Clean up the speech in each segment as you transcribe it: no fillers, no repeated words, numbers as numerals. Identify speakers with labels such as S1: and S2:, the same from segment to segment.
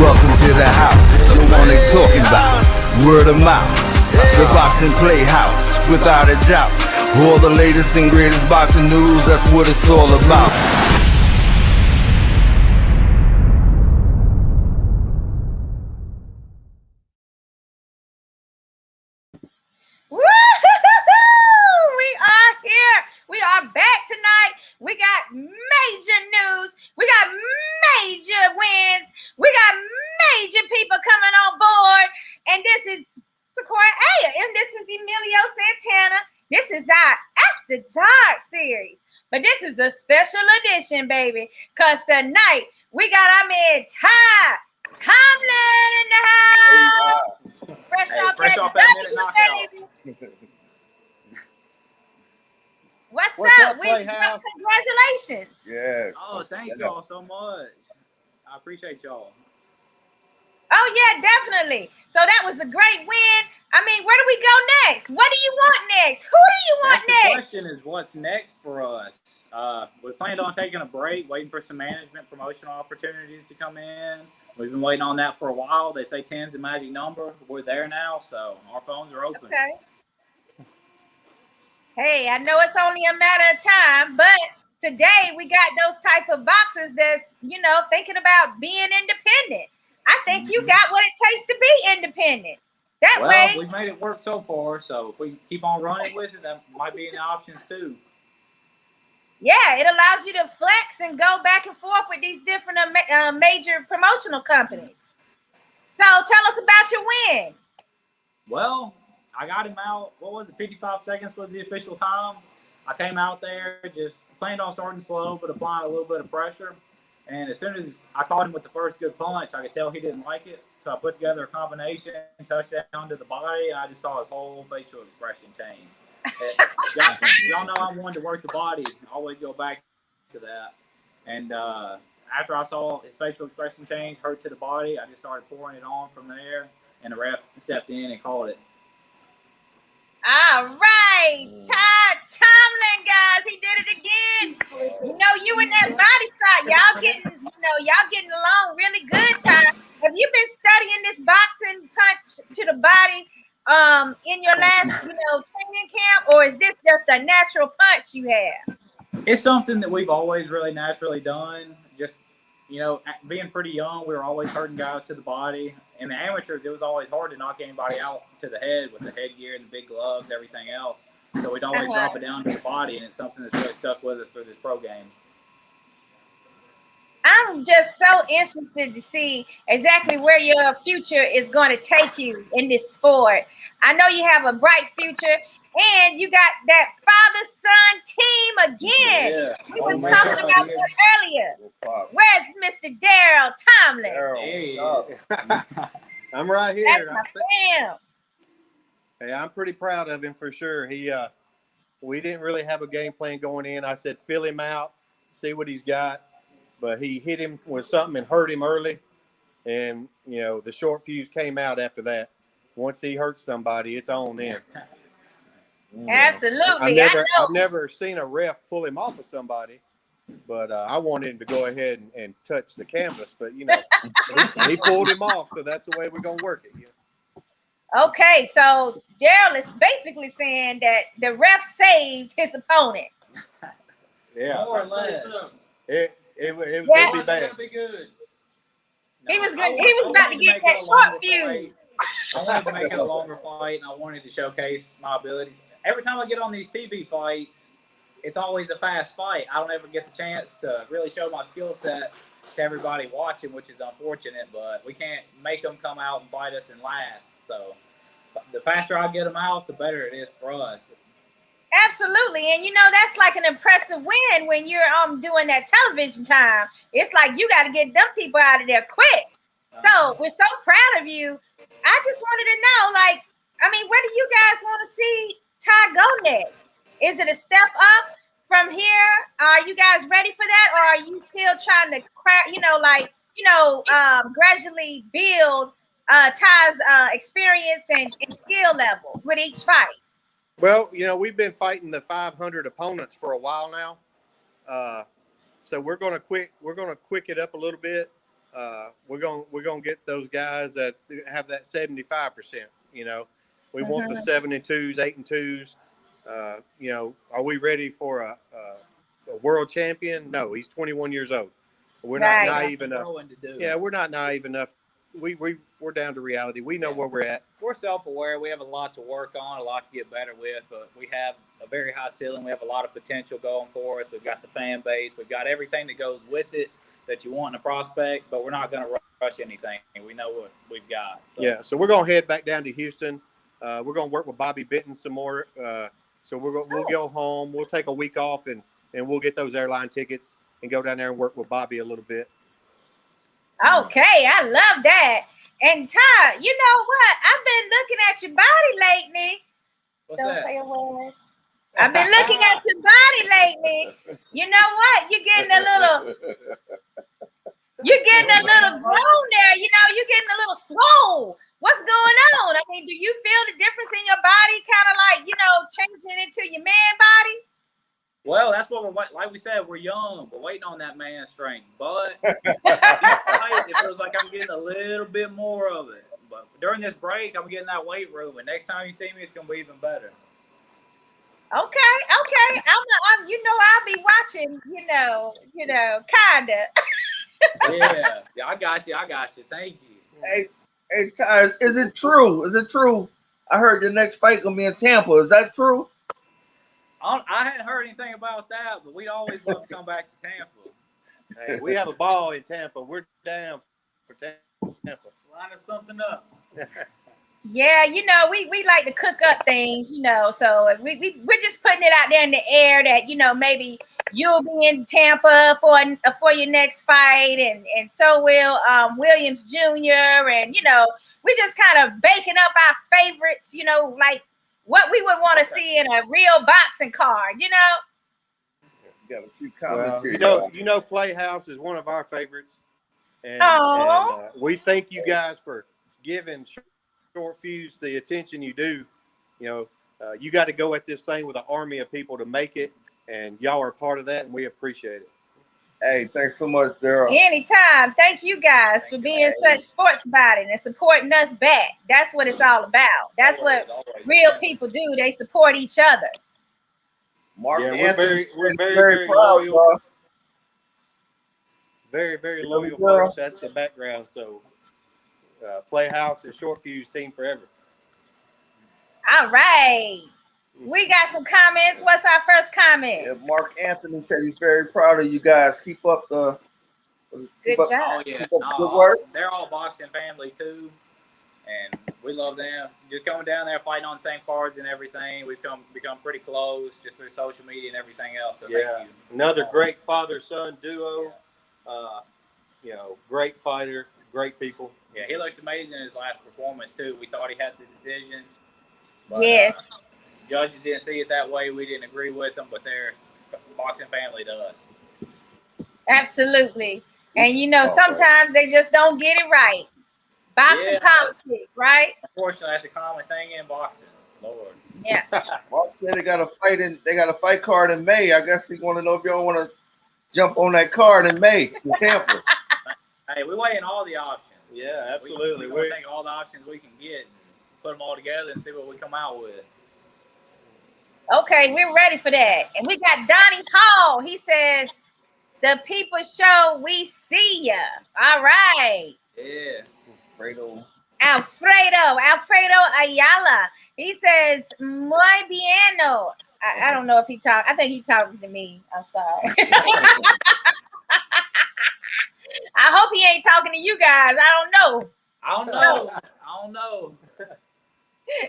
S1: Welcome to the house. The one they talking about. Word of mouth. The boxing playhouse, without a doubt. All the latest and greatest boxing news, that's what it's all about.
S2: We are here. We are back tonight. We got major news. We got major wins. We got major people coming on board. And this is Sequoia Aya. And this is Emilio Santana. This is our After Dark series. But this is a special edition, baby. Because tonight, we got our man Ty Tomlin in the house. Fresh off that minute knockout. What's up? Congratulations.
S3: Yeah.
S4: Oh, thank y'all so much. I appreciate y'all.
S2: Oh, yeah, definitely. So that was a great win. I mean, where do we go next? What do you want next? Who do you want next?
S4: The question is, what's next for us? We planned on taking a break, waiting for some management promotional opportunities to come in. We've been waiting on that for a while. They say 10's a magic number. We're there now, so our phones are open.
S2: Okay. Hey, I know it's only a matter of time, but today we got those type of boxers that's, thinking about being independent. I think you got what it takes to be independent. That way.
S4: We've made it work so far, so if we keep on running with it, that might be in the options too.
S2: Yeah, it allows you to flex and go back and forth with these different major promotional companies. So tell us about your win.
S4: Well, I got him out. What was it? 55 seconds was the official time. I came out there, just planned on starting slow, but applying a little bit of pressure. And as soon as I caught him with the first good punch, I could tell he didn't like it. So I put together a combination, touchdown to the body, and I just saw his whole facial expression change. Y'all know I'm one to work the body. I always go back to that. And after I saw his facial expression change, hurt to the body, I just started pouring it on from there. And the ref stepped in and called it.
S2: All right, Ty Tomlin, guys, he did it again. You in that body shot, y'all getting along really good, Ty. Have you been studying this boxing punch to the body in your last, training camp, or is this just a natural punch you have?
S4: It's something that we've always really naturally done. Just, being pretty young, we were always hurting guys to the body. In the amateurs, it was always hard to knock anybody out to the head with the headgear and the big gloves, everything else. So we'd always drop it down to the body, and it's something that's really stuck with us through this pro game.
S2: I'm just so interested to see exactly where your future is going to take you in this sport. I know you have a bright future, and you got that father-son team again.
S4: Yeah.
S2: We was talking about that earlier. Where's Mr. Darryl Tomlin?
S3: Hey. I'm right here.
S2: That's my fam.
S3: Hey, I'm pretty proud of him for sure. We didn't really have a game plan going in. I said, fill him out, see what he's got. But he hit him with something and hurt him early. And, the short fuse came out after that. Once he hurts somebody, it's on then.
S2: Absolutely.
S3: I've never seen a ref pull him off of somebody. But I wanted him to go ahead and touch the canvas. But, he pulled him off. So that's the way we're going to work it.
S2: Okay, so Darryl is basically saying that the ref saved his opponent.
S3: Yeah.
S4: More or less.
S3: It was going to be bad.
S4: Be good.
S2: He was good. He was about to get that short fuse.
S4: I wanted to make it a longer fight, and I wanted to showcase my abilities. Every time I get on these TV fights, it's always a fast fight. I don't ever get the chance to really show my skill set to everybody watching, which is unfortunate, but we can't make them come out and fight us and last. So the faster I get them out, the better it is for us.
S2: Absolutely. And that's like an impressive win when you're doing that television time. It's like you got to get them people out of there quick. So we're so proud of you. I just wanted to know, where do you guys want to see Ty go next? Is it a step up from here? Are you guys ready for that? Or are you still trying to gradually build Ty's experience and skill level with each fight?
S3: Well, we've been fighting the 500 opponents for a while now. So we're going to quick it up a little bit. we're gonna get those guys that have that 75%. You know, we want the 7-2s, 8-2s. You know, are we ready for a world champion? No, he's 21 years old. We're not naive enough. Yeah, we're not naive enough. We're down to reality. We know where we're at.
S4: We're self-aware. We have a lot to work on, a lot to get better with, but we have a very high ceiling. We have a lot of potential going for us. We've got the fan base. We've got everything that goes with it that you want in a prospect, but we're not going to rush anything. We know what we've got. So.
S3: Yeah, so we're going to head back down to Houston. We're going to work with Bobby Benton some more. So we'll go home. We'll take a week off, and we'll get those airline tickets and go down there and work with Bobby a little bit.
S2: Okay, I love that. And Todd, you know what? I've been looking at your body lately. Don't say a word. I've been looking at your body lately. You know what? You're getting a little grown there. You know, you're getting a little swole. What's going on? I mean, do you feel the difference in your body, kind of like, you know, changing into your man body?
S4: Well, that's what like we said, we're young. We're waiting on that man strength. But it feels like I'm getting a little bit more of it. But during this break, I'm getting that weight room. And next time you see me, it's going to be even better.
S2: Okay. I'm you know, I'll be watching, you know, kind of.
S4: Yeah, I got you. Thank you.
S5: Hey, Ty, is it true? I heard your next fight gonna be in Tampa. Is that true?
S4: I hadn't heard anything about that, but we'd always love to come back to Tampa.
S3: Hey, we have a ball in Tampa. We're down for Tampa.
S4: Line us something up.
S2: Yeah, you know, we like to cook up things, you know, so we're just putting it out there in the air that, you know, maybe you'll be in Tampa for your next fight, and so will Williams Jr. And, you know, we just kind of baking up our favorites, you know, like what we would want to see in a real boxing card, you know.
S5: Got a few comments here.
S3: You know, PlayHouse is one of our favorites, and we thank you guys for giving Short Fuse the attention you do. You know, you got to go at this thing with an army of people to make it, and y'all are part of that, and we appreciate it.
S5: Hey, thanks so much, Darryl.
S2: Anytime. Thank you guys for being such sports about it and supporting us back. That's what it's all about. That's what real people do. They support each other.
S5: Mark,
S3: yeah, we're very proud, loyal. Very loyal folks. That's the background. So, PlayHouse and Short Fuse team forever.
S2: All right. We got some comments. What's our first comment?
S5: Yeah, Mark Anthony said he's very proud of you guys. Keep up the
S2: good job.
S4: Oh, yeah.
S5: Good work.
S4: They're all boxing family too, and we love them. Just coming down there, fighting on the same cards and everything. We've become pretty close just through social media and everything else. So thank you.
S3: Another great father-son duo. You know, great fighter, great people.
S4: Yeah, he looked amazing in his last performance too. We thought he had the decision. But,
S2: yes.
S4: Judges didn't see it that way. We didn't agree with them, but they're boxing family to us.
S2: Absolutely. And, you know, sometimes they just don't get it right. Boxing politics, right?
S4: Unfortunately, that's a common thing in boxing. Lord.
S2: Yeah.
S5: Mark said they got a fight card in May. I guess he want to know if y'all want to jump on that card in May in Tampa.
S4: Hey, we weigh in all the options.
S3: Yeah, absolutely.
S4: We take all the options we can get and put them all together and see what we come out with.
S2: Okay, we're ready for that. And we got Donnie Hall. He says, the people show we see ya. All right.
S4: Yeah.
S2: Alfredo Ayala. He says, muy bieno. I don't know if he talked. I think he talking to me. I'm sorry. I hope he ain't talking to you guys. I don't know.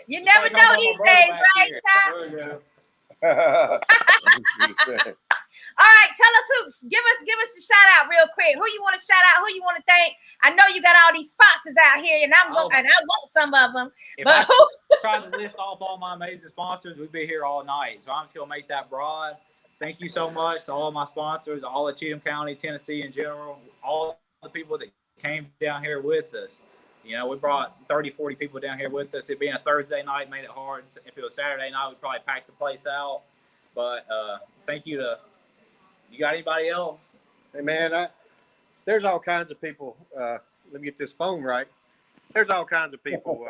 S2: You never know these days, right, Ty? All right, tell us who. Give us a shout out real quick. Who you want to shout out? Who you want to thank? I know you got all these sponsors out here, and I want some of them. But who?
S4: Trying to list off all my amazing sponsors, we'd be here all night. So I'm just gonna make that broad. Thank you so much to all my sponsors, all of Cheatham County, Tennessee in general, all the people that came down here with us. You know, we brought 30, 40 people down here with us. It being a Thursday night made it hard. If it was Saturday night, we'd probably pack the place out. But thank you to – you got anybody else?
S3: Hey, man, there's all kinds of people. Let me get this phone right. There's all kinds of people.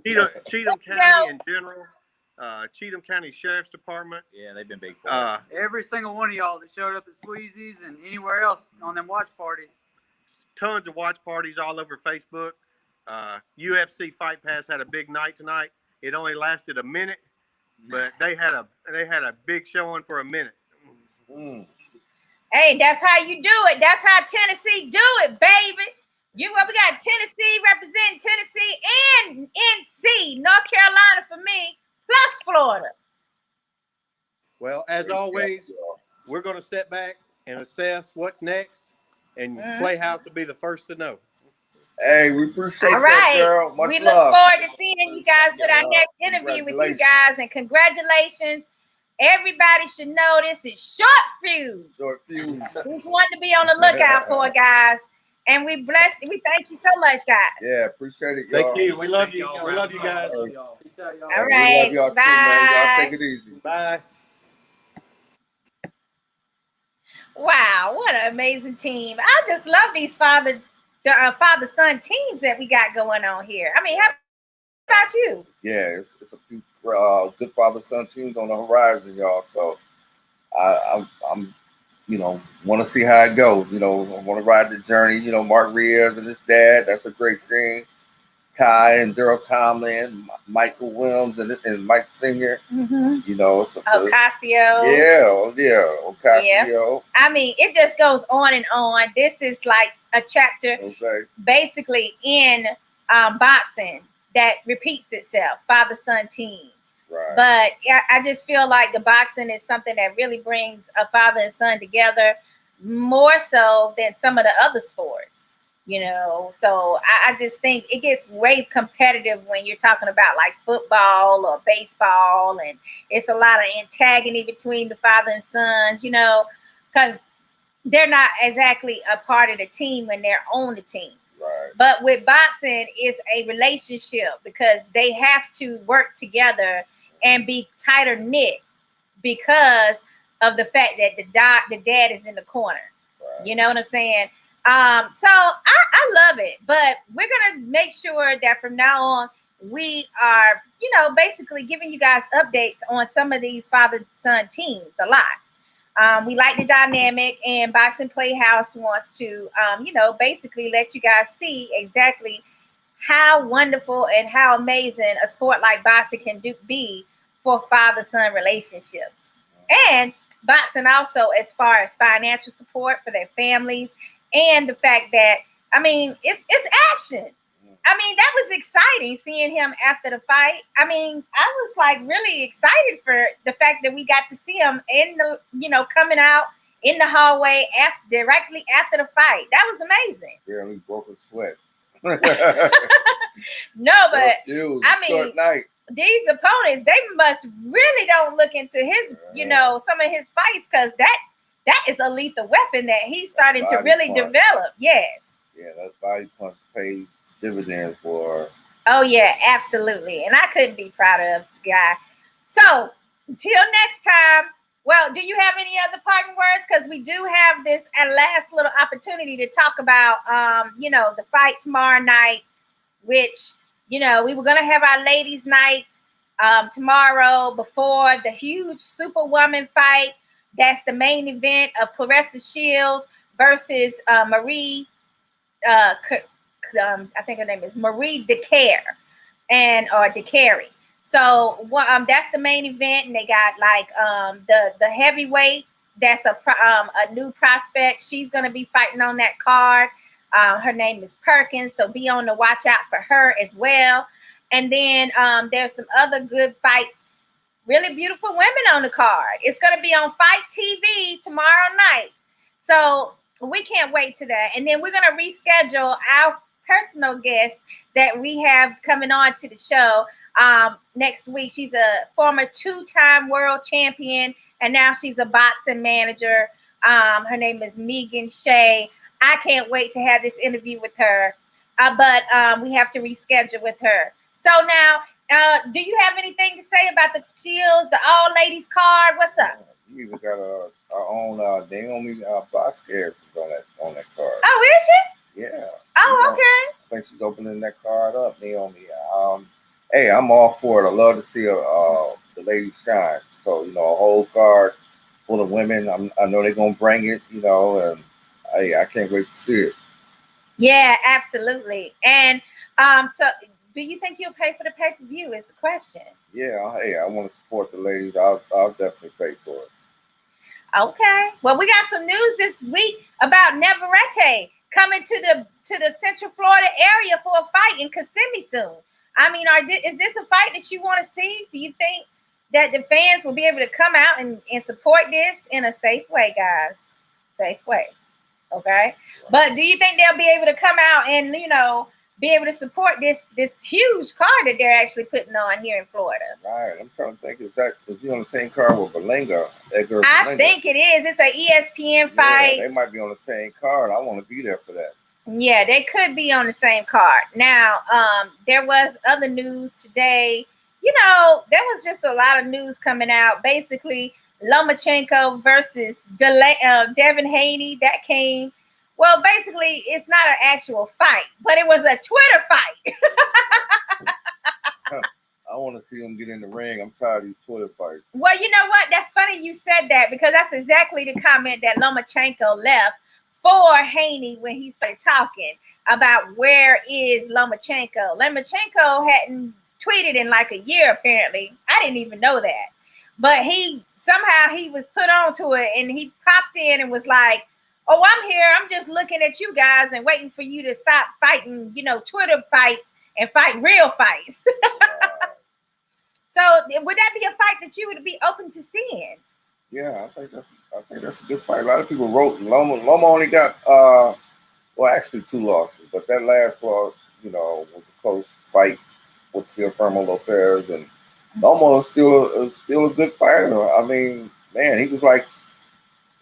S3: Cheatham County in general, Cheatham County Sheriff's Department.
S4: Yeah, they've been big for us.
S6: Every single one of y'all that showed up at Squeezy's and anywhere else on them watch parties.
S3: Tons of watch parties all over Facebook. UFC Fight Pass had a big night tonight. It only lasted a minute, but they had a big showing for a minute.
S5: Mm.
S2: Hey, that's how you do it. That's how Tennessee do it, baby. We got Tennessee representing Tennessee and NC, North Carolina for me, plus Florida.
S3: Well, as always, we're going to sit back and assess what's next, and PlayHouse will be the first to know.
S5: Hey, we appreciate
S2: All right.
S5: that, girl. Much
S2: we
S5: love.
S2: look forward to seeing you guys with our next interview with you guys, and congratulations. Everybody should know this is Short Fuse.
S5: Short Fuse.
S2: Who's one to be on the lookout for, guys. And we thank you so much, guys.
S5: Yeah, appreciate it, y'all.
S3: Thank you. We love you. We love you guys.
S2: All
S5: We
S2: right.
S5: love y'all
S2: Bye.
S5: too, man. Y'all take it easy.
S3: Bye.
S2: Wow, what an amazing team. I just love these father-son teams that we got going on here. I mean, how about you?
S5: Yeah, it's a few good father-son teams on the horizon, y'all. So I'm want to see how it goes. I want to ride the journey. Mark Reyes and his dad, that's a great thing. Ty and Darryl Tomlin, Michael Williams and Mike Senior.
S2: Mm-hmm.
S5: It's
S2: Ocasio.
S5: Ocasio.
S2: Yeah. I mean, it just goes on and on. This is like a chapter basically in boxing that repeats itself, father-son teams.
S5: Right.
S2: But I just feel like the boxing is something that really brings a father and son together more so than some of the other sports. So I just think it gets way competitive when you're talking about like football or baseball, and it's a lot of antagonism between the father and sons, because they're not exactly a part of the team when they're on the team.
S5: Right.
S2: But with boxing, it's a relationship because they have to work together and be tighter knit because of the fact that the dad is in the corner. Right. You know what I'm saying? So I love it, but we're going to make sure that from now on, we are, basically giving you guys updates on some of these father-son teams a lot. We like the dynamic, and Boxing Playhouse wants to, basically let you guys see exactly how wonderful and how amazing a sport like boxing can be for father-son relationships. And boxing also as far as financial support for their families. And the fact that, it's action. That was exciting seeing him after the fight. I was like really excited for the fact that we got to see him in the, coming out in the hallway directly after the fight. That was amazing.
S5: Yeah, we broke a sweat.
S2: No, but
S5: short night.
S2: These opponents, they must really don't look into his, some of his fights, because that is a lethal weapon that he's starting to really develop. Yes.
S5: Yeah, that body punch pays dividends for.
S2: Oh yeah, absolutely. And I couldn't be prouder of the guy. So until next time. Well, do you have any other parting words? Because we do have this last little opportunity to talk about, the fight tomorrow night, which, we were going to have our ladies' night tomorrow before the huge Superwoman fight. That's the main event of Clarissa Shields versus Marie. I think her name is Marie DeCare or DeCary. So that's the main event, and they got like the heavyweight. That's a new prospect. She's gonna be fighting on that card. Her name is Perkins, so be on the watch out for her as well. And then there's some other good fights. Really beautiful women on the card. It's going to be on Fight TV tomorrow night. So we can't wait to that. And then we're going to reschedule our personal guest that we have coming on to the show next week. She's a former 2-time world champion, and now she's a boxing manager. Her name is Megan Shea. I can't wait to have this interview with her, but we have to reschedule with her. So now, do you have anything to say about the Shields, the all-ladies card? What's up?
S5: We even got our own Naomi Vasquez on that card.
S2: Oh, is she?
S5: Yeah.
S2: Oh, okay.
S5: I think she's opening that card up, Naomi. Hey, I'm all for it. I love to see the ladies shine. So, a whole card full of women. I know they're gonna bring it, and I can't wait to see it.
S2: Yeah, absolutely. And so do you think you'll pay for the pay-per-view is the question.
S5: Yeah, hey, I want to support the ladies. I'll definitely pay for it.
S2: Okay. Well, we got some news this week about Navarrete coming to the Central Florida area for a fight in Kissimmee soon. I mean, is this a fight that you want to see? Do you think that the fans will be able to come out and support this in a safe way, guys? Safe way. Okay. But do you think they'll be able to come out and, be able to support this huge card that they're actually putting on here in Florida?
S5: Right. I'm trying to think, is he on the same card with Berlanga?
S2: I think it is. It's an ESPN fight.
S5: Yeah, they might be on the same card. I want to be there for that.
S2: Yeah, they could be on the same card. Now, there was other news today. There was just a lot of news coming out. Basically, Lomachenko versus Devin Haney. That came. Well, basically, it's not an actual fight, but it was a Twitter fight.
S5: I want to see him get in the ring. I'm tired of these Twitter fights.
S2: Well, you know what? That's funny you said that, because that's exactly the comment that Lomachenko left for Haney when he started talking about where is Lomachenko. Lomachenko hadn't tweeted in like a year, apparently. I didn't even know that. But he was put onto it, and he popped in and was like, oh, I'm here. I'm just looking at you guys and waiting for you to stop fighting, Twitter fights and fight real fights. So would that be a fight that you would be open to seeing?
S5: Yeah, I think that's a good fight. A lot of people wrote Loma only got actually 2 losses, but that last loss, was a close fight with Teofimo Lopez, and Loma is still a good fighter. I mean, man, he was like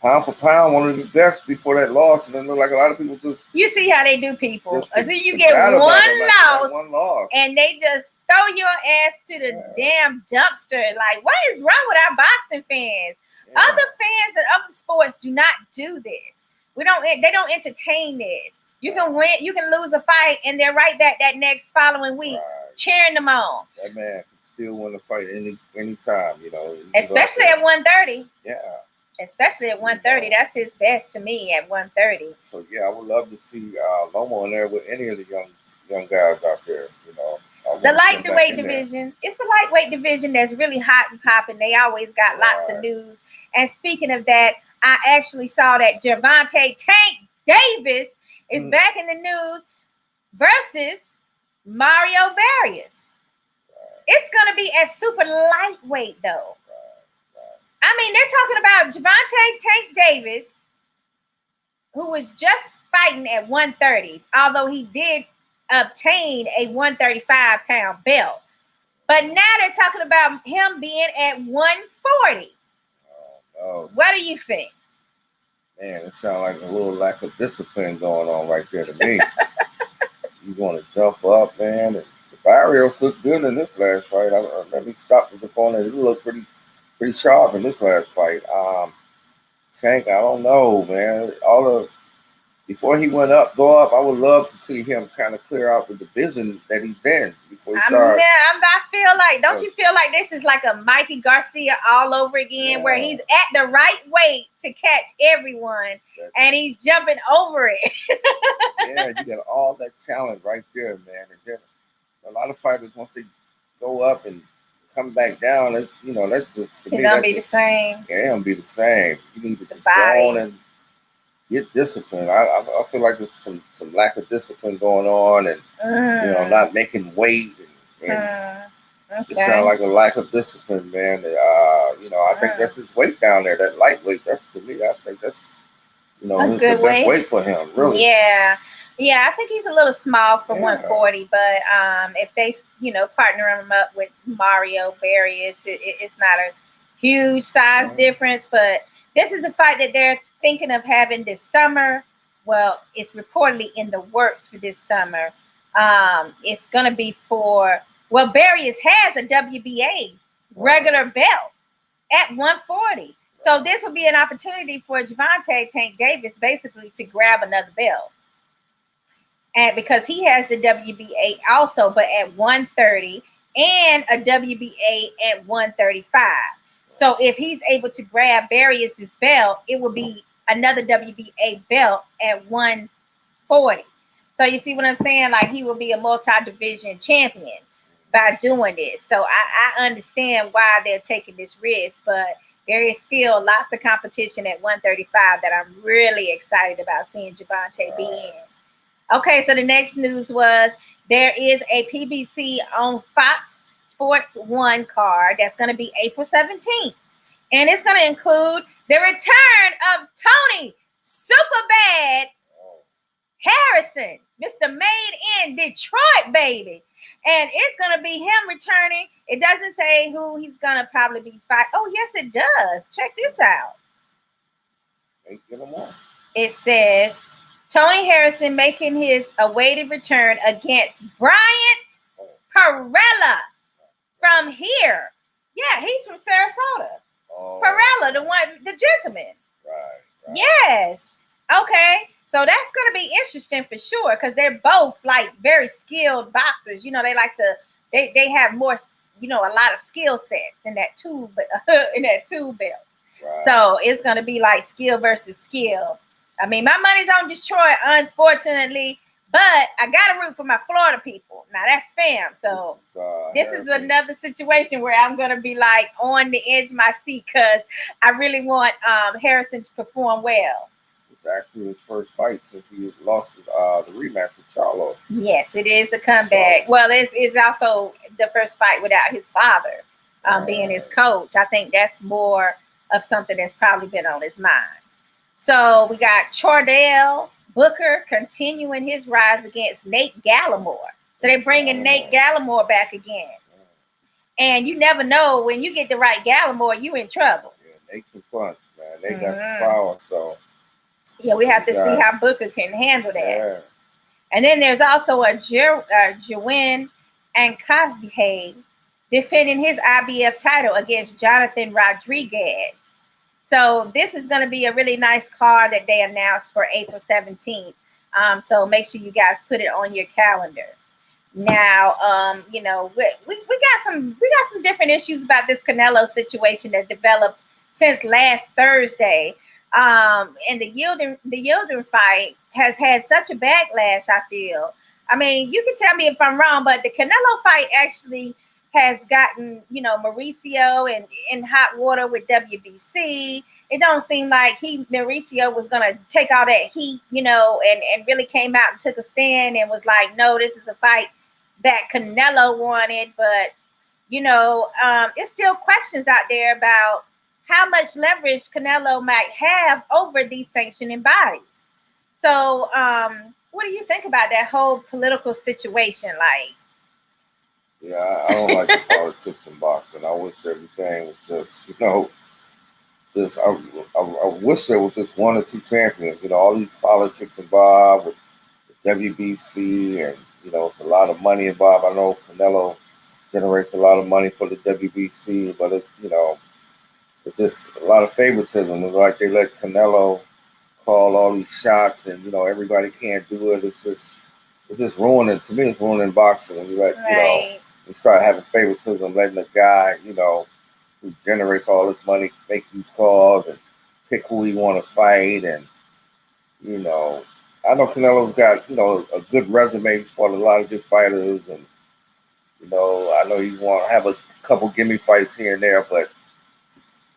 S5: pound for pound one of the best before that loss, and then look like a lot of people just.
S2: You see how they do people. So you get one loss, and they just throw your ass to the damn dumpster. Like, what is wrong with our boxing fans? Yeah. Other fans of other sports do not do this. They don't entertain this. You can win, you can lose a fight, and they're right back that next following week cheering them on. That man can still win a fight any time, Especially at 130. Yeah. Especially at 130. That's his best to me at 130. So yeah, I would love to see Loma in there with any of the young guys out there, The lightweight division. It's a lightweight division that's really hot and popping. They always got lots of news. And speaking of that, I actually saw that Gervonta Tank Davis is back in the news versus Mario Barrios. It's going to be at super lightweight, though. I mean, they're talking about Gervonta Tank Davis, who was just fighting at 130, although he did obtain a 135-pound belt. But now they're talking about him being at 140. Oh. What do you think? Man, it sounds like a little lack of discipline going on right there to me. You want to jump up, man. And the Barrios looked good in this last fight. Let me stop his opponent. He looked pretty sharp in this last fight. Tank, I don't know, man. Before he go up, I would love to see him kind of clear out the division that he's in before he starts. I feel like, don't you feel like this is like a Mikey Garcia all over again, where he's at the right weight to catch everyone, and he's jumping over it? Yeah, you got all that talent right there, man. And then a lot of fighters, once they go up and come back down, that's just, to me, don't be the same. Yeah, it don't be the same. You need to just go on and get discipline. I feel like there's some lack of discipline going on, and not making weight, and it sounds like a lack of discipline, man. I think that's his weight down there, that lightweight. That's, to me, I think that's the best weight for him, really. Yeah, I think he's a little small for 140, but if they partner him up with Mario Barrios, it's not a huge size difference. But this is a fight that they're thinking of having this summer. Well, it's reportedly in the works for this summer. It's going to be Barrios has a WBA regular belt at 140. So this would be an opportunity for Gervonta Tank Davis basically to grab another belt. And because he has the WBA also, but at 130 and a WBA at 135. So if he's able to grab Barrios's belt, it will be another WBA belt at 140. So you see what I'm saying? Like he will be a multi-division champion by doing this. So I understand why they're taking this risk, but there is still lots of competition at 135 that I'm really excited about seeing Gervonta be in. Okay, so the next news was there is a PBC on Fox Sports 1 card that's going to be April 17th. And it's going to include the return of Tony Superbad Harrison, Mr. Made in Detroit, baby. And it's going to be him returning. It doesn't say who he's going to probably be fighting. Oh, yes, it does. Check this out. It says Tony Harrison making his awaited return against Bryant Perella from here. Yeah, he's from Sarasota. Perella, the gentleman. Right. Yes. Okay. So that's going to be interesting for sure because they're both like very skilled boxers. You know, they like to, they have more, you know, a lot of skill sets in that two belt. Right. So it's going to be like skill versus skill. I mean, my money's on Detroit, unfortunately, but I got to root for my Florida people. Now, that's fam. So this is another situation where I'm going to be like on the edge of my seat because I really want Harrison to perform well.
S5: It's actually his first fight since he lost the rematch with Charlo.
S2: Yes, it is a comeback. So, well, it's also the first fight without his father being his coach. I think that's more of something that's probably been on his mind. So we got Chordell Booker continuing his rise against Nate Gallimore. So they're bringing Nate Gallimore back again. And you never know when you get the right Gallimore, you in trouble.
S5: Yeah, Nate can punch, man. They got some power, so.
S2: Yeah, we have to see how Booker can handle that. Yeah. And then there's also a Joanne and Cosby defending his IBF title against Jonathan Rodriguez. So this is going to be a really nice card that they announced for April 17th. So make sure you guys put it on your calendar. Now, you know, we got some different issues about this Canelo situation that developed since last Thursday. And the Yildirim fight has had such a backlash, I feel. I mean, you can tell me if I'm wrong, but the Canelo fight actually has gotten, you know, Mauricio in hot water with WBC. It don't seem like Mauricio was going to take all that heat, you know, and really came out and took a stand and was like, no, this is a fight that Canelo wanted. But, you know, it's still questions out there about how much leverage Canelo might have over these sanctioning bodies. So what do you think about that whole political situation? Like,
S5: yeah, I don't like the politics in boxing. I wish everything was just, you know, I wish there was just one or two champions. You know, all these politics involved with the WBC, and you know, it's a lot of money involved. I know Canelo generates a lot of money for the WBC, but it's, you know, it's just a lot of favoritism. It's like they let Canelo call all these shots, and you know, everybody can't do it. It's just ruining. To me, it's ruining boxing. And you let, you know, you start having favoritism, letting the guy, you know, who generates all this money make these calls and pick who he want to fight. And, you know, I know Canelo's got, you know, a good resume for a lot of good fighters. And, you know, I know you want to have a couple gimme fights here and there, but,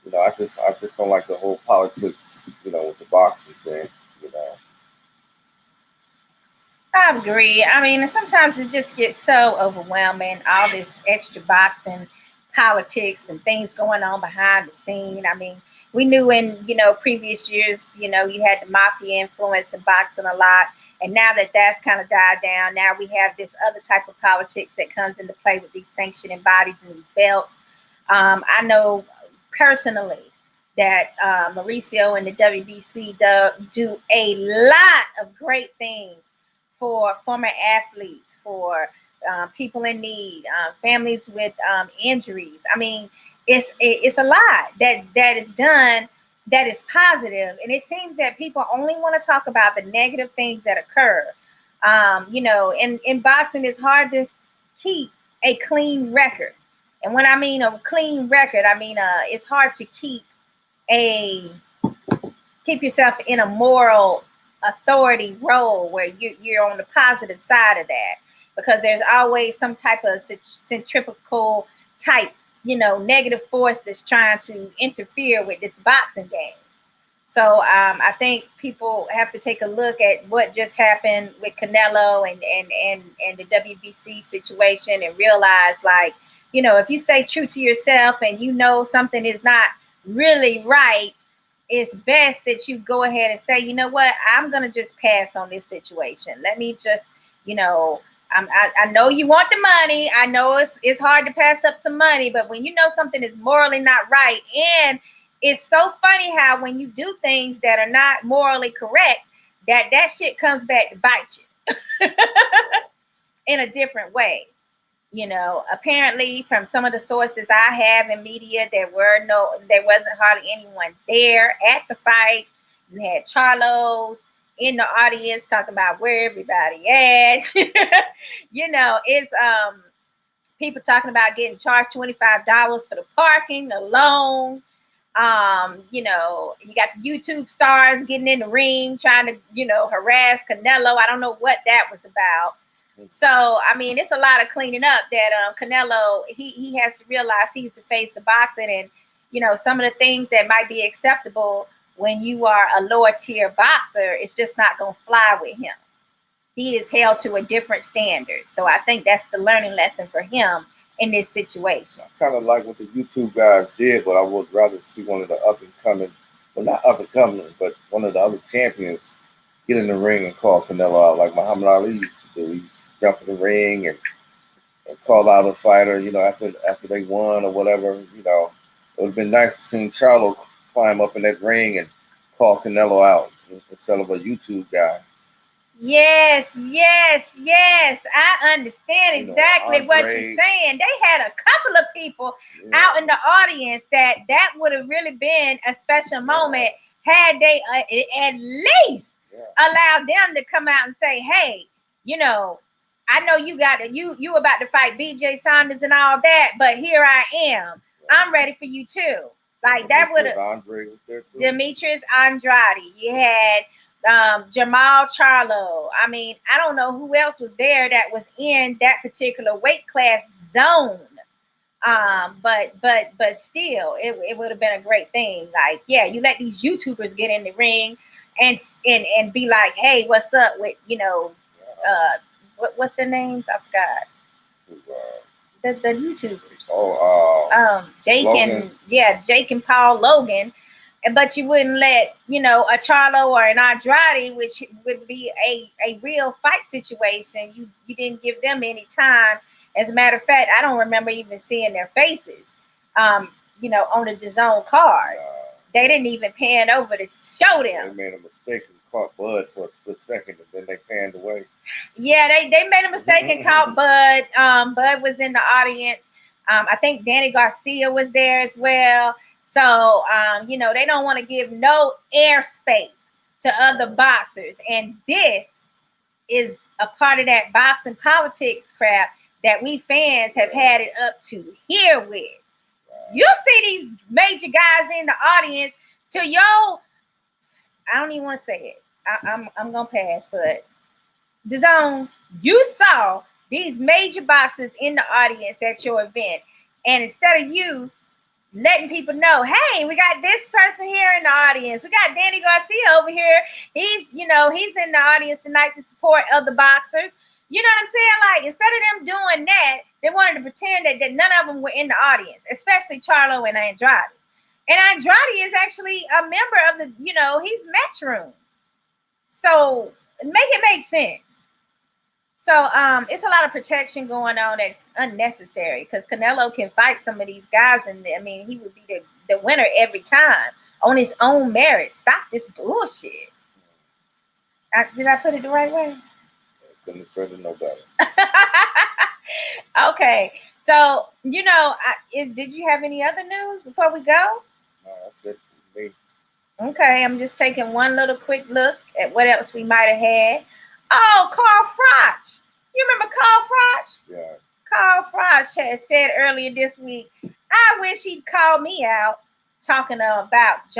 S5: you know, I just don't like the whole politics, you know, with the boxing thing, you know.
S2: I agree. I mean, sometimes it just gets so overwhelming, all this extra boxing politics and things going on behind the scene. I mean, we knew in, you know, previous years, you know, you had the mafia influence in boxing a lot. And now that that's kind of died down, now we have this other type of politics that comes into play with these sanctioning bodies and these belts. I know personally that Mauricio and the WBC do a lot of great things for former athletes, for people in need, families with injuries. I mean, it's a lot that is done that is positive, and it seems that people only want to talk about the negative things that occur. You know, in boxing, it's hard to keep a clean record, and when I mean a clean record, I mean it's hard to keep yourself in a moral authority role where you're on the positive side of that, because there's always some type of centrifugal type, you know, negative force that's trying to interfere with this boxing game. So I think people have to take a look at what just happened with Canelo and the WBC situation and realize, like, you know, if you stay true to yourself and you know something is not really right, it's best that you go ahead and say, you know what, I'm going to just pass on this situation. Let me just, you know, I know you want the money. I know it's hard to pass up some money, but when you know something is morally not right, and it's so funny how when you do things that are not morally correct, that shit comes back to bite you in a different way. You know, apparently from some of the sources I have in media, there wasn't hardly anyone there at the fight. You had Charlos in the audience talking about where everybody at. You know, it's people talking about getting charged $25 for the parking alone. You know, you got the YouTube stars getting in the ring trying to, you know, harass Canelo. I don't know what that was about. So, I mean, it's a lot of cleaning up that Canelo, he has to realize he's the face of boxing. And, you know, some of the things that might be acceptable when you are a lower tier boxer, it's just not going to fly with him. He is held to a different standard. So I think that's the learning lesson for him in this situation.
S5: I kind of like what the YouTube guys did, but I would rather see one of the up and coming, well, not up and coming, but one of the other champions get in the ring and call Canelo out like Muhammad Ali used to do. He used to jump in the ring and call out a fighter, you know, after they won or whatever. You know, it would have been nice to see Charlo climb up in that ring and call Canelo out instead of a YouTube guy.
S2: Yes. I understand exactly what you're saying. They had a couple of people out in the audience that would have really been a special moment had they at least allowed them to come out and say, hey, you know, I know you about to fight BJ Saunders and all that, but here I am. I'm ready for you too. Like that would have.
S5: Andre was there too.
S2: Demetrius Andrade. You had Jamal Charlo. I mean, I don't know who else was there that was in that particular weight class zone. But still, it would have been a great thing. Like, yeah, you let these YouTubers get in the ring and be like, hey, what's up with, you know, what's their names? I forgot. The YouTubers. Jake
S5: Logan.
S2: Jake and Paul Logan. But you wouldn't let, you know, a Charlo or an Andrade, which would be a real fight situation. You didn't give them any time. As a matter of fact, I don't remember even seeing their faces, you know, on the DAZN card. They didn't even pan over to show them.
S5: They made a mistake and caught Bud for a split second, and then they panned away.
S2: Yeah, they made a mistake and caught Bud. Bud was in the audience. I think Danny Garcia was there as well. So, you know, they don't want to give no airspace to other boxers. And this is a part of that boxing politics crap that we fans have had it up to here with. You see these major guys in the audience to yo, I don't even want to say it. I'm going to pass, but DAZN, you saw these major boxers in the audience at your event. And instead of you letting people know, hey, we got this person here in the audience. We got Danny Garcia over here. He's in the audience tonight to support other boxers. You know what I'm saying? Like, instead of them doing that, they wanted to pretend that none of them were in the audience, especially Charlo and Andrade. And Andrade is actually a member of the, you know, he's Matchroom. So make it make sense. So it's a lot of protection going on that's unnecessary because Canelo can fight some of these guys, and I mean, he would be the winner every time on his own merit. Stop this bullshit. Did I put it the right way?
S5: I couldn't have said it no better.
S2: Okay, so you know, did you have any other news before we go?
S5: No, that's it for me.
S2: Okay, I'm just taking one little quick look at what else we might have had. Oh, Carl Froch. You remember Carl Froch?
S5: Yeah.
S2: Carl Froch had said earlier this week, I wish he'd call me out talking about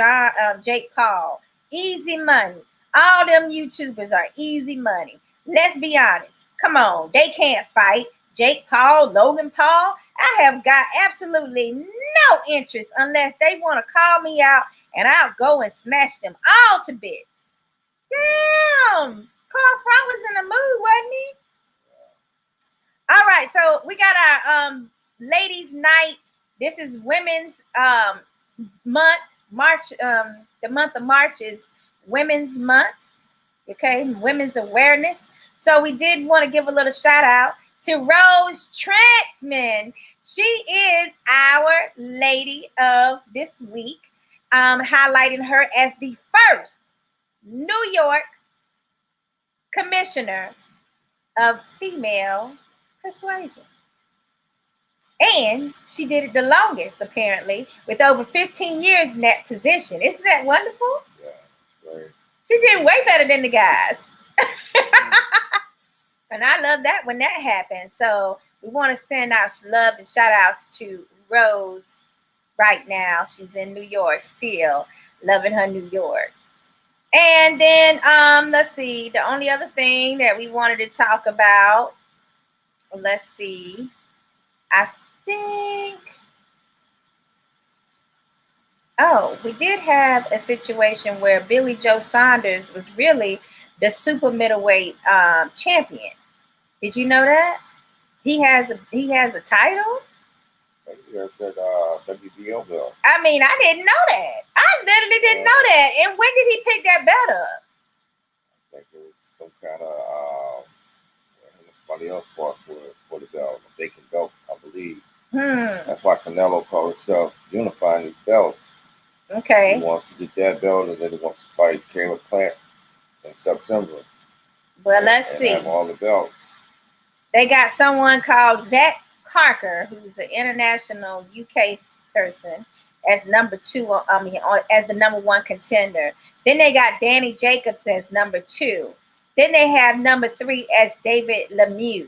S2: Jake Paul. Easy money. All them YouTubers are easy money. Let's be honest. Come on, they can't fight. Jake Paul, Logan Paul. I have got absolutely no interest unless they want to call me out, and I'll go and smash them all to bits. Damn. Carl Froch was in the mood, wasn't he? All right, so we got our ladies' night. This is Women's Month. March. The month of March is Women's Month. Okay, Women's Awareness. So we did want to give a little shout out to Rose Trentman. She is our lady of this week, highlighting her as the first New York commissioner of female persuasion. And she did it the longest, apparently, with over 15 years in that position. Isn't that wonderful?
S5: Yeah, great.
S2: She did way better than the guys. And I love that when that happens. So we want to send out love and shout outs to Rose right now. She's in New York still, loving her New York. And then let's see, the only other thing that we wanted to talk about, let's see, I think, we did have a situation where Billy Joe Saunders was really the super middleweight champion. Did you know that? He has a title?
S5: He has that WBO belt.
S2: I mean, I didn't know that. I literally didn't know that. And when did he pick that belt up?
S5: I think it was some kind of somebody else fought for the belt, a vacant belt, I believe. That's why Canelo called himself unifying his belts.
S2: Okay.
S5: He wants to get that belt, and then he wants to fight Caleb Plant in September.
S2: Well, let's see.
S5: Have all the belts.
S2: They got someone called Zach Parker, who's an international UK person, as number 2. As the number 1 contender. Then they got Danny Jacobs as number 2. Then they have number 3 as David Lemieux.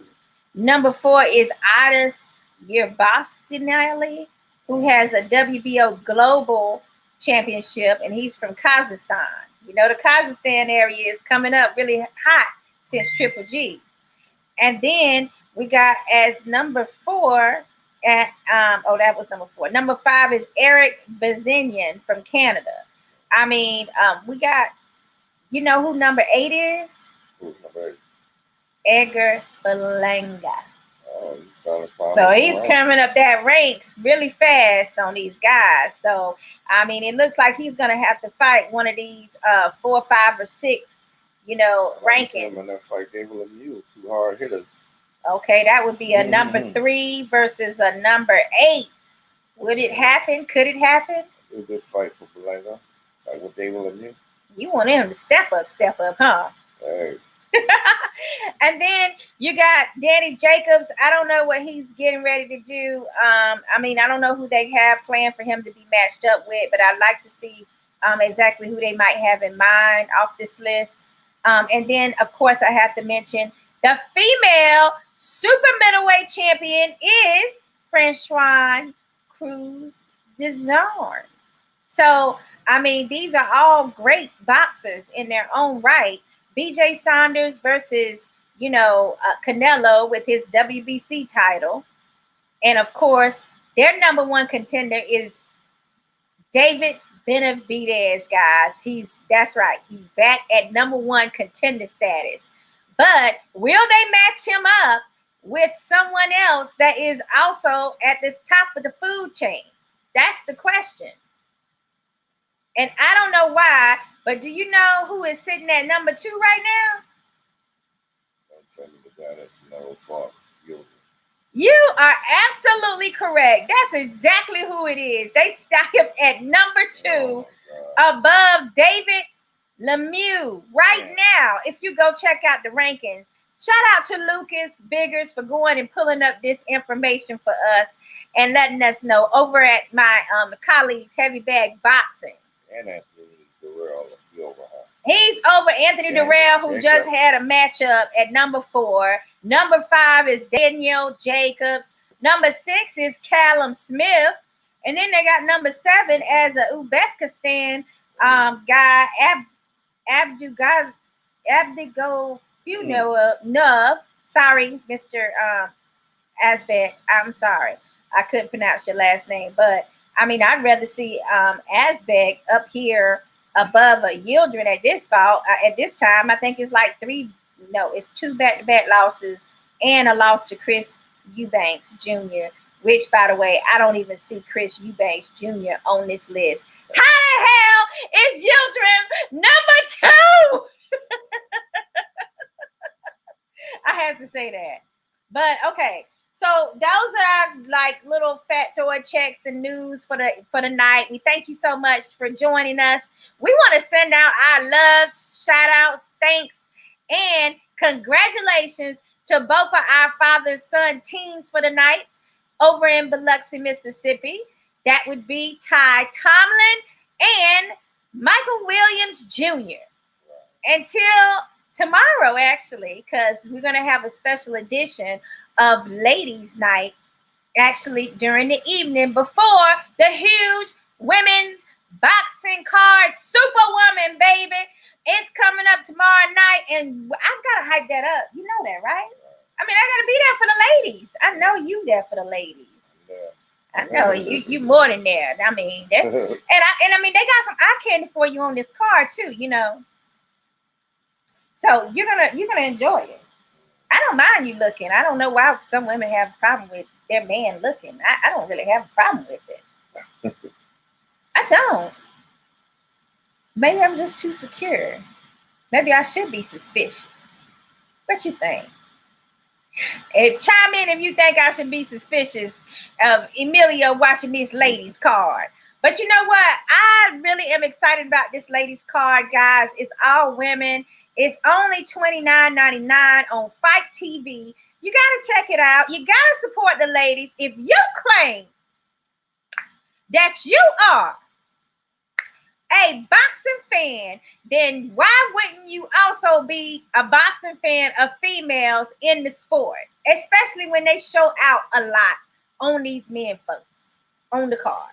S2: Number 4 is Adas Yerbasinali, who has a WBO Global Championship, and he's from Kazakhstan. You know, the Kazakhstan area is coming up really hot since Triple G. And then we got as number 4, that was number 4. Number 5 is Eric Bazinian from Canada. I mean, we got, you know who number 8 is?
S5: Who's number 8?
S2: Edgar Berlanga.
S5: Oh, he's
S2: so he's coming up that ranks really fast on these guys. So, I mean, it looks like he's going to have to fight one of these 4, 5, or 6, rankings.
S5: And that fight David Lemieux, 2 hard hitters.
S2: Okay, that would be a number 3 versus a number 8. Would it happen? Could it happen?
S5: It was a good fight for Berlanga. Fight with David Lemieux.
S2: You want him to step up, huh?
S5: Hey.
S2: And then you got Danny Jacobs. I don't know what he's getting ready to do. I mean, I don't know who they have planned for him to be matched up with, but I'd like to see exactly who they might have in mind off this list. And then, of course, I have to mention the female super middleweight champion is Francois Cruz Dezarn. So, I mean, these are all great boxers in their own right. BJ Saunders versus, Canelo with his WBC title. And, of course, their number 1 contender is David Benavidez, guys. That's right. He's back at number 1 contender status. But will they match him up with someone else that is also at the top of the food chain? That's the question. And I don't know why, but do you know who is sitting at number 2 right now?
S5: Don't tell me the guy that Canelo fought.
S2: You are absolutely correct. That's exactly who it is. They stack him at number 2 above David Lemieux right now. If you go check out the rankings, shout out to Lucas Biggers for going and pulling up this information for us and letting us know over at my colleagues Heavy Bag Boxing.
S5: And Anthony Darryl, he over her.
S2: He's over Anthony Darrell, who just had a matchup at number 4. Number 5 is Daniel Jacobs. Number 6 is Callum Smith. And then they got number 7 as a Uzbekistan guy, Abdigofunov. Sorry, Mr. Azbek. I'm sorry. I couldn't pronounce your last name. But, I mean, I'd rather see Azbek up here above a Yildirim at this time. I think it's like 2 back-to-back losses and a loss to Chris Eubanks Jr., which, by the way, I don't even see Chris Eubanks Jr. on this list. How the hell is Yildirim number 2? I have to say that. But, okay. So those are like little factoid checks and news for the night. We thank you so much for joining us. We want to send out our love, shout outs, thanks, and congratulations to both of our father-son teams for the night over in Biloxi, Mississippi. That would be Ty Tomlin and Michael Williams Jr. Until tomorrow, actually, because we're going to have a special edition of Ladies Night, actually during the evening before the huge women's boxing card, Superwoman, baby. It's coming up tomorrow night, and I've got to hype that up. You know that, right? I mean, I got to be there for the ladies. I know you there for the ladies. Yeah. I know you more than there. I mean, that's and I mean, they got some eye candy for you on this card too, you know. So you're gonna enjoy it. I don't mind you looking. I don't know why some women have a problem with their man looking. I don't really have a problem with it. I don't. Maybe I'm just too secure. Maybe I should be suspicious. What you think? Chime in if you think I should be suspicious of Emilio watching this ladies card. But you know what? I really am excited about this ladies card, guys. It's all women. It's only $29.99 on Fight TV. You got to check it out. You got to support the ladies. If you claim that you are a boxing fan, then why wouldn't you also be a boxing fan of females in the sport, especially when they show out a lot on these men folks on the card?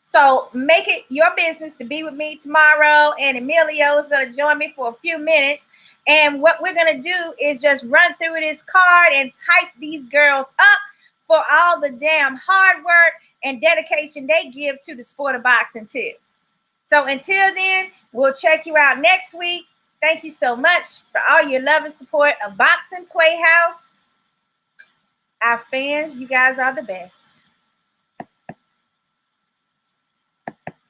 S2: So make it your business to be with me tomorrow, and Emilio is going to join me for a few minutes. And what we're going to do is just run through this card and hype these girls up for all the damn hard work and dedication they give to the sport of boxing too. So until then, we'll check you out next week. Thank you so much for all your love and support of Boxing PlayHouse. Our fans, you guys are the best.